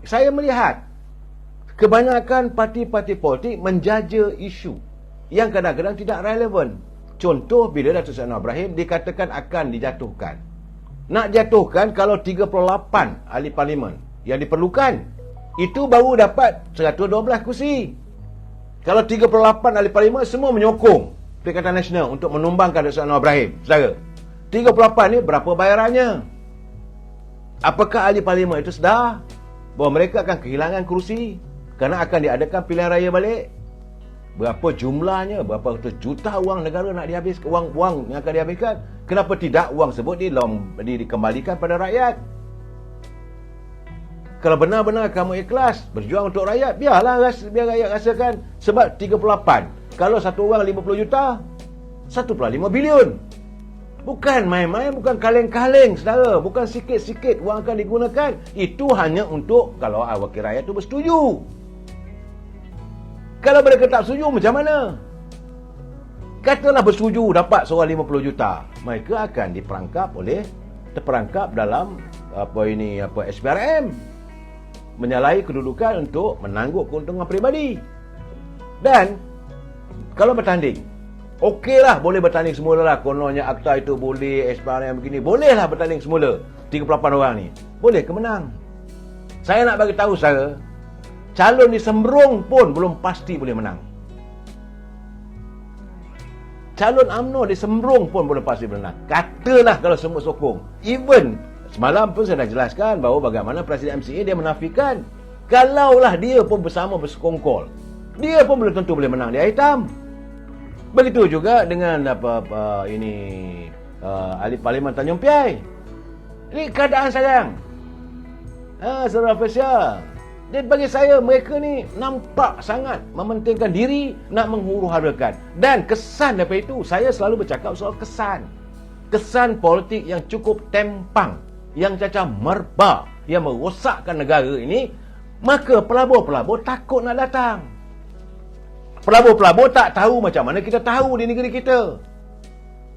Saya melihat kebanyakan parti-parti politik menjaja isu yang kadang-kadang tidak relevan. Contoh, bila Datuk Seri Anwar Ibrahim dikatakan akan dijatuhkan. Nak jatuhkan kalau 38 ahli parlimen yang diperlukan, itu baru dapat 112 kursi. Kalau 38 ahli parlimen semua menyokong Perikatan Nasional untuk menumbangkan Datuk Seri Anwar Ibrahim, saudara, 38 ni berapa bayarannya? Apakah ahli parlimen itu sedar bahawa mereka akan kehilangan kursi kerana akan diadakan pilihan raya balik? Berapa jumlahnya? Berapa juta wang negara nak dihabiskan, wang yang akan dihabiskan? Kenapa tidak wang tersebut dikembalikan pada rakyat? Kalau benar-benar kamu ikhlas berjuang untuk rakyat, biar rakyat rasakan. Sebab 38, kalau satu orang 50 juta, 1.5 bilion. Bukan main-main, bukan kaleng-kaleng, saudara. Bukan sikit-sikit wang akan digunakan. Itu hanya untuk kalau wakil rakyat itu bersetuju. Kalau mereka tak setuju, macam mana? Katalah bersetuju dapat seorang 50 juta. Mereka akan terperangkap dalam SPRM. Menyalahi kedudukan untuk menangguk keuntungan peribadi. Dan kalau bertanding, okeylah, boleh bertanding semula lah. Kononnya akta itu boleh, SPRM begini, bolehlah bertanding semula. 38 orang ni boleh ke menang? Saya nak bagi tahu saya, calon di Sembrong pun belum pasti boleh menang. Calon UMNO di Sembrong pun belum pasti menang. Katalah kalau semua sokong. Even semalam pun saya dah jelaskan bahawa bagaimana Presiden MCA dia menafikan kalaulah dia pun bersama bersekongkol, dia pun belum tentu boleh menang di air hitam. Begitu juga dengan ahli parlimen Tanjung Piai. Ini keadaan sekarang. Saudara Faisal, dan bagi saya mereka ni nampak sangat mementingkan diri, nak menghuru-harakan. Dan kesan daripada itu, saya selalu bercakap soal kesan. Kesan politik yang cukup tempang, yang cacah merba, yang merosakkan negara ini, maka pelabur-pelabur takut nak datang. Pelabur-pelabur tak tahu macam mana kita tahu di negeri kita.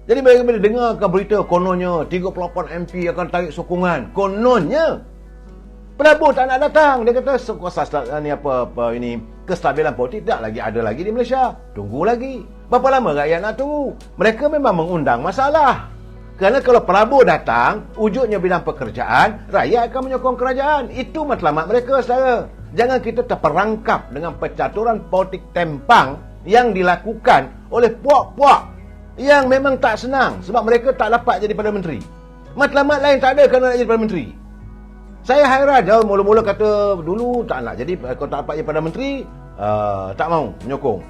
Jadi bila dengarkan berita kononnya 38 MP akan tarik sokongan, kononnya pelabur tak nak datang. Dia kata kestabilan politik tak lagi ada lagi di Malaysia. Tunggu lagi. Berapa lama rakyat nak tunggu? Mereka memang mengundang masalah. Kerana kalau pelabur datang, wujudnya bidang pekerjaan, rakyat akan menyokong kerajaan. Itu matlamat mereka, saudara. Jangan kita terperangkap dengan percaturan politik tempang yang dilakukan oleh puak-puak yang memang tak senang sebab mereka tak dapat jadi Perdana Menteri. Matlamat lain tak ada kerana nak jadi Perdana Menteri. Saya hairan, mula-mula kata dulu tak nak jadi, kalau tak dapat jadi Perdana Menteri, tak mau menyokong.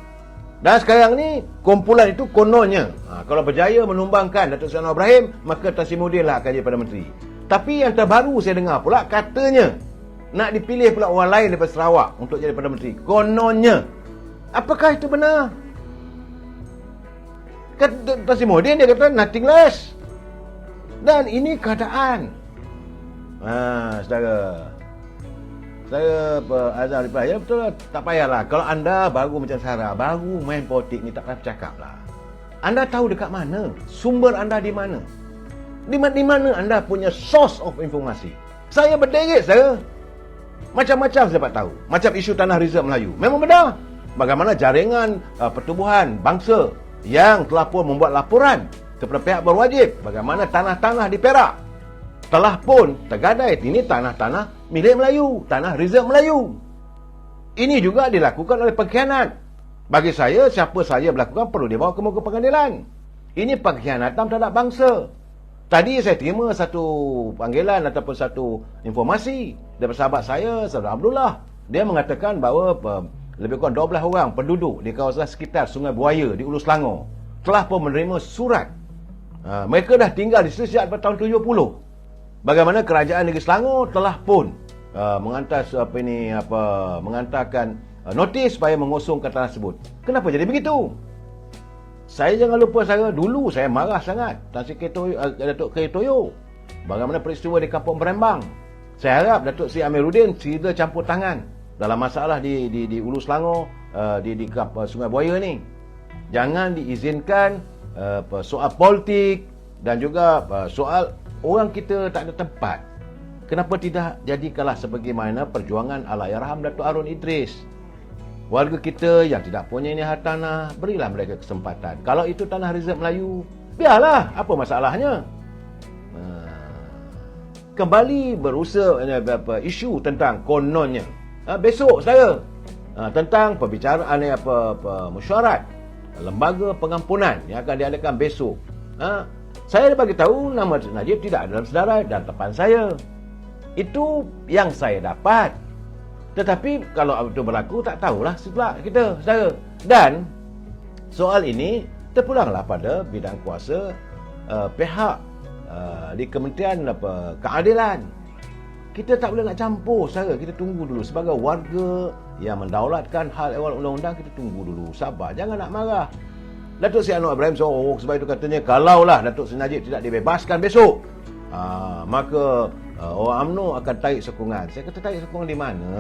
Dan sekarang ni kumpulan itu kononnya kalau berjaya menumbangkan Datuk Seri Anwar Ibrahim, maka Tan Sri Muhyiddin lah akan jadi Perdana Menteri. Tapi yang terbaru saya dengar pula, katanya nak dipilih pula orang lain daripada Sarawak untuk jadi Perdana Menteri. Kononnya. Apakah itu benar? Kata Tan Sri Muhyiddin, dia kata nothing less. Dan ini keadaan. Saudara, saya Azhar reply, ya betul lah, tak payahlah. Kalau anda baru macam Sarah, baru main politik ni, tak payah bercakap lah. Anda tahu dekat mana? Sumber anda di mana? Di mana anda punya source of informasi? Saya berderet, saya. Macam-macam saya dapat tahu. Macam isu tanah reserve Melayu. Memang benar. Bagaimana jaringan pertubuhan bangsa yang telah pun membuat laporan kepada pihak berwajib. Bagaimana tanah-tanah di Perak telah pun tergadai. Ini tanah-tanah milik Melayu, tanah reserve Melayu. Ini juga dilakukan oleh pengkhianat. Bagi saya, siapa saja berlakukan perlu dibawa ke muka pengadilan. Ini pengkhianatan terhadap bangsa. Tadi saya terima satu panggilan ataupun satu informasi daripada sahabat saya, Saudara Abdullah. Dia mengatakan bahawa lebih kurang 12 orang penduduk di kawasan sekitar Sungai Buaya di Ulu Selangor telah pun menerima surat. Mereka dah tinggal di situ sejak tahun 70. Bagaimana kerajaan negeri Selangor telah pun mengantarkan notis supaya mengosongkan tanah tersebut. Kenapa jadi begitu? Saya jangan lupa, dulu saya marah sangat Datuk K. Toyo. Bagaimana peristiwa di Kampung Berembang. Saya harap Datuk Seri Amiruddin sila campur tangan dalam masalah di Ulu Selangor, di Sungai Buaya ni. Jangan diizinkan soal politik dan juga soal orang kita tak ada tempat. Kenapa tidak jadikanlah sebagaimana perjuangan Allahyarham Datuk Harun Idris? Warga kita yang tidak punya ini tanah, berilah mereka kesempatan. Kalau itu tanah rezerv Melayu, biarlah, apa masalahnya? Kembali berusaha isu tentang kononnya besok saudara, tentang perbicaraan mesyuarat lembaga pengampunan yang akan diadakan besok. Saya bagi tahu nama Najib tidak ada dalam sedarai dan tepan saya. Itu yang saya dapat. Tetapi kalau itu berlaku, tak tahulah setelah kita saudara. Dan soal ini terpulanglah pada bidang kuasa pihak di Kementerian Keadilan. Kita tak boleh nak campur saudara. Kita tunggu dulu sebagai warga yang mendaulatkan hal ehwal undang-undang. Kita tunggu dulu, sabar, jangan nak marah. Datuk Seri Anwar Ibrahim sebab itu katanya, kalaulah Datuk Seri Najib tidak dibebaskan besok, maka orang UMNO akan tarik sokongan. Saya kata, tarik sokongan di mana?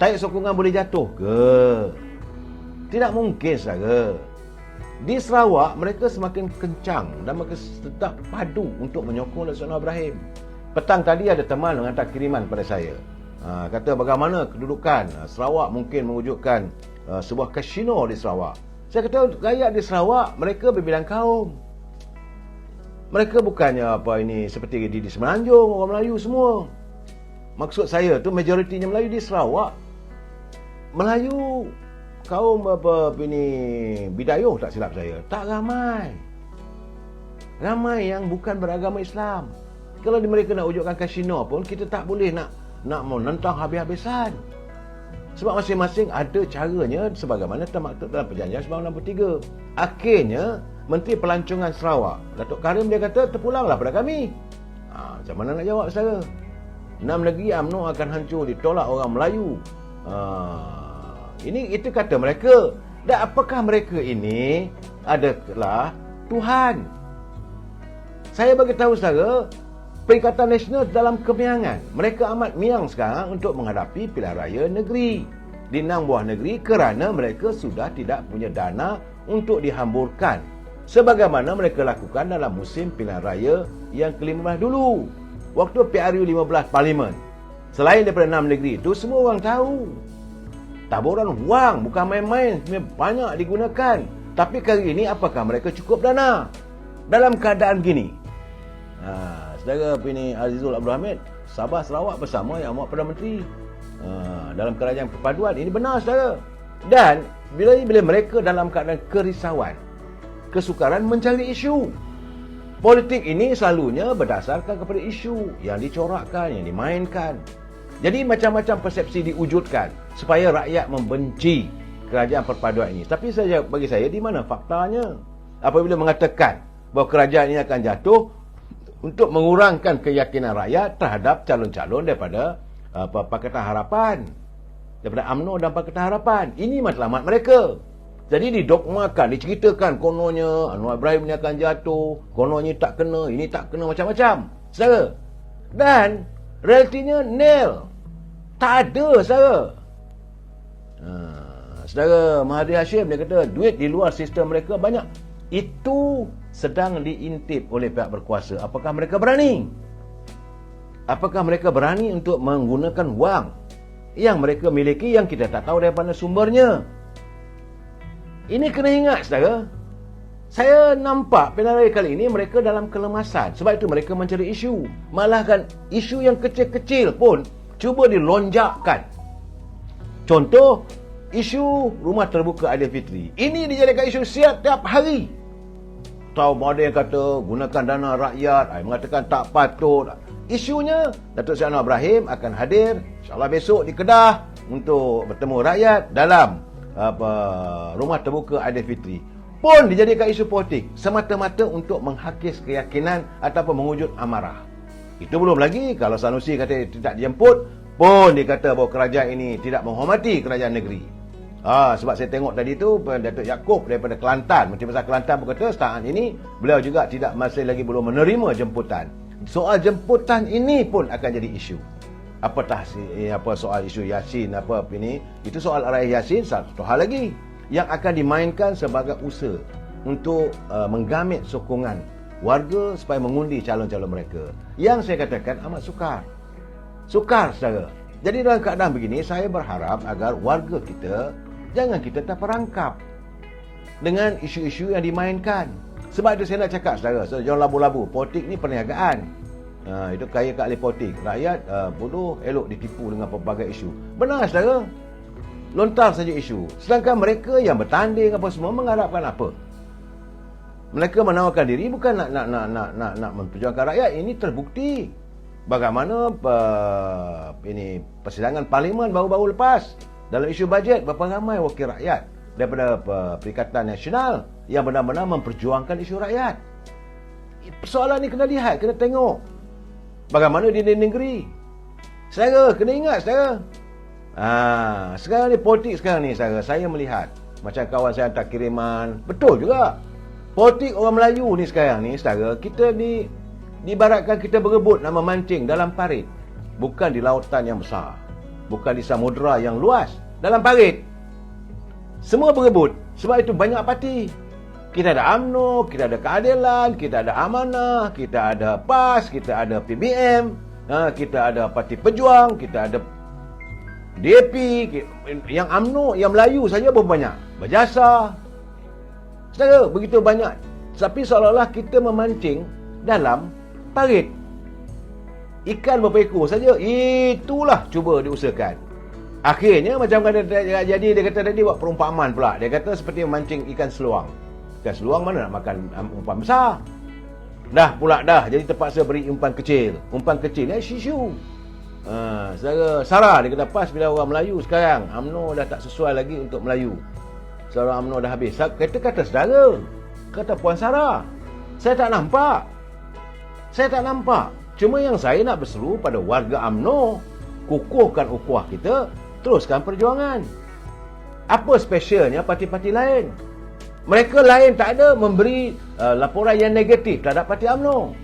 Tarik sokongan boleh jatuh ke? Tidak mungkin saudara. Di Sarawak mereka semakin kencang dan mereka tetap padu untuk menyokong Datuk Seri Anwar Ibrahim. Petang tadi ada teman menghantar kiriman pada saya, kata bagaimana kedudukan Sarawak mungkin mewujudkan sebuah kasino di Sarawak. Saya kata rakyat di Sarawak mereka berbidang kaum. Mereka bukannya seperti di Semenanjung, orang Melayu semua. Maksud saya tu majoritinya Melayu di Sarawak. Melayu kaum Bidayuh tak silap saya, tak ramai. Ramai yang bukan beragama Islam. Kalau mereka nak wujudkan kasino pun, kita tak boleh nak menentang habis-habisan. Sebab masing-masing ada caranya sebagaimana termaktub dalam Perjanjian 1963. Akhirnya Menteri Pelancongan Sarawak, Datuk Karim, dia kata terpulanglah pada kami. Macam mana nak jawab saudara? 6 negeri UMNO akan hancur, ditolak orang Melayu. Itu kata mereka. Dan apakah mereka ini adalah Tuhan? Saya bagi tahu saudara, Perikatan Nasional dalam kebiangan. Mereka amat miang sekarang untuk menghadapi pilihan raya negeri di 6 buah negeri kerana mereka sudah tidak punya dana untuk dihamburkan sebagaimana mereka lakukan dalam musim pilihan raya yang ke-15 dulu, waktu PRU 15 Parlimen. Selain daripada 6 negeri itu, semua orang tahu taburan wang bukan main-main, banyak digunakan. Tapi kali ini apakah mereka cukup dana dalam keadaan begini? Saudara Azizul Abdul Hamid, Sabah Sarawak bersama Yang Amat Perdana Menteri dalam kerajaan perpaduan. Ini benar saudara. Dan bila mereka dalam keadaan kerisauan, kesukaran mencari isu. Politik ini selalunya berdasarkan kepada isu yang dicorakkan, yang dimainkan. Jadi macam-macam persepsi diwujudkan supaya rakyat membenci kerajaan perpaduan ini. Tapi bagi saya, di mana faktanya? Apabila mengatakan bahawa kerajaan ini akan jatuh untuk mengurangkan keyakinan rakyat terhadap calon-calon daripada Pakatan Harapan, daripada UMNO dan Pakatan Harapan. Ini matlamat mereka. Jadi didogmakan, diceritakan kononnya Anwar Ibrahim ni akan jatuh, kononnya tak kena, ini tak kena, macam-macam saudara. Dan realitinya nil, tak ada saudara. Saudara Mahathir Hashim, dia kata duit di luar sistem mereka banyak. Itu sedang diintip oleh pihak berkuasa. Apakah mereka berani? Apakah mereka berani untuk menggunakan wang yang mereka miliki yang kita tak tahu daripada sumbernya? Ini kena ingat saudara. Saya nampak pilihan raya kali ini mereka dalam kelemasan. Sebab itu mereka mencari isu. Malahkan isu yang kecil-kecil pun cuba dilonjakkan. Contoh, isu rumah terbuka Aidilfitri. Ini dijadikan isu setiap hari. Tahu ada yang kata gunakan dana rakyat, mengatakan tak patut. Isunya Datuk Seri Anwar Ibrahim akan hadir insya-Allah besok di Kedah untuk bertemu rakyat dalam rumah terbuka Aidilfitri. Pun dijadikan isu politik semata-mata untuk menghakis keyakinan ataupun mewujud amarah. Itu belum lagi kalau Sanusi kata tidak dijemput, pun dikata bahawa kerajaan ini tidak menghormati kerajaan negeri. Sebab saya tengok tadi tu Datuk Yaakob daripada Kelantan, Menteri Besar Kelantan berkata saat ini beliau juga masih lagi belum menerima jemputan. Soal jemputan ini pun akan jadi isu. Apatah soal isu Yasin itu soal araya Yasin satu hal lagi yang akan dimainkan sebagai usaha untuk menggamit sokongan warga supaya mengundi calon-calon mereka. Yang saya katakan amat sukar. Sukar, saudara. Jadi dalam keadaan begini, saya berharap agar warga kita, jangan kita terperangkap dengan isu-isu yang dimainkan. Sebab itu saya nak cakap, saudara, jangan labu-labu. Politik ni perniagaan. Itu kaya kat ahli politik. Rakyat bodoh, elok ditipu dengan pelbagai isu. Benar, saudara. Lontar saja isu. Sedangkan mereka yang bertanding apa semua mengharapkan apa? Mereka menawarkan diri bukan nak memperjuangkan rakyat. Ini terbukti. Bagaimana ini persidangan parlimen baru-baru lepas dalam isu bajet, berapa ramai wakil rakyat daripada Perikatan Nasional yang benar-benar memperjuangkan isu rakyat. Persoalan ni kena lihat, kena tengok bagaimana di negeri. Saudara, kena ingat, saudara. Sekarang ni politik sekarang ni, saudara, saya melihat macam kawan saya hantar kiriman, betul juga. Politik orang Melayu ni sekarang ni, saudara, kita ni diibaratkan kita berebut nak memancing dalam parit, bukan di lautan yang besar, bukan di samudera yang luas, dalam parit. Semua berebut. Sebab itu banyak parti. Kita ada UMNO, kita ada Keadilan, kita ada Amanah, kita ada PAS, kita ada PBM, kita ada Parti Pejuang, kita ada DAP. Yang UMNO, yang Melayu saja berapa banyak? Berjasa. Saudara, begitu banyak. Tapi seolah-olah kita memancing dalam parit. Ikan berapa ekor saja, itulah cuba diusahakan. Akhirnya macam kata jadi, dia kata tadi buat perumpamaan pula. Dia kata seperti memancing ikan seluang. Ikan seluang mana nak makan umpan besar? Dah jadi terpaksa beri umpan kecil. Umpan kecil ni isu. Saudara Sarah, dia kata pas bila orang Melayu sekarang UMNO dah tak sesuai lagi untuk Melayu. Saudara UMNO dah habis. Kata saudara, kata Puan Sarah, saya tak nampak. Cuma yang saya nak berseru pada warga UMNO, kukuhkan ukhuwah kita, teruskan perjuangan. Apa specialnya parti-parti lain? Mereka lain tak ada memberi laporan yang negatif terhadap parti UMNO.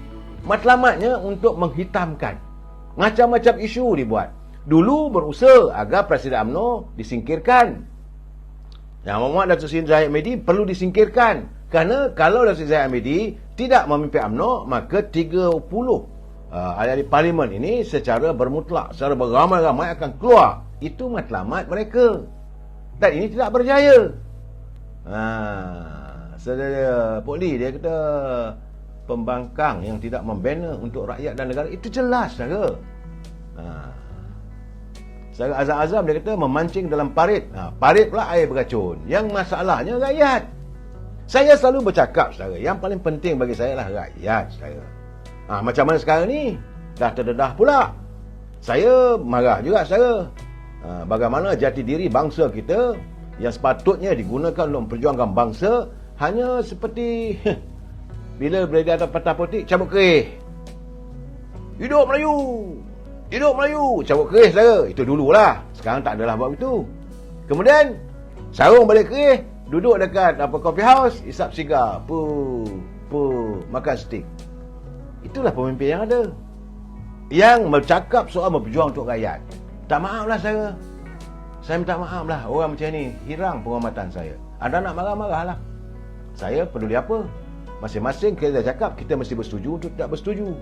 Matlamatnya untuk menghitamkan. Macam-macam isu dibuat. Dulu berusaha agar Presiden UMNO disingkirkan. Yang Muhammad Datuk Seri Zahid Hamidi perlu disingkirkan. Kerana kalau Datuk Seri Zahid Hamidi tidak memimpin UMNO, maka 30 ahli parlimen ini secara bermutlak, secara beramai-ramai akan keluar. Itu matlamat mereka. Dan ini tidak berjaya. Saudara Poli, dia kata pembangkang yang tidak membina untuk rakyat dan negara. Itu jelas, saudara. Saudara Azam dia kata memancing dalam parit. Parit pula air beracun. Yang masalahnya rakyat. Saya selalu bercakap, saudara, yang paling penting bagi saya lah rakyat, saudara. Macam mana sekarang ni? Dah terdedah pula. Saya marah juga, saudara. Bagaimana jati diri bangsa kita yang sepatutnya digunakan untuk memperjuangkan bangsa hanya seperti bila berada di patah politik, cabut kerih. Hidup Melayu! Hidup Melayu! Cabut kerih, saudara. Itu dululah. Sekarang tak adalah buat itu. Kemudian sarung balik kerih, duduk dekat coffee house, isap sigar, makan steak. Itulah pemimpin yang ada, yang bercakap soal berjuang untuk rakyat. Tak maaflah, saya minta maaf lah. Orang macam ni hirang penghormatan saya. Anda nak marah-marah lah. Saya peduli apa? Masing-masing kita dah cakap, kita mesti bersetuju untuk tak bersetuju.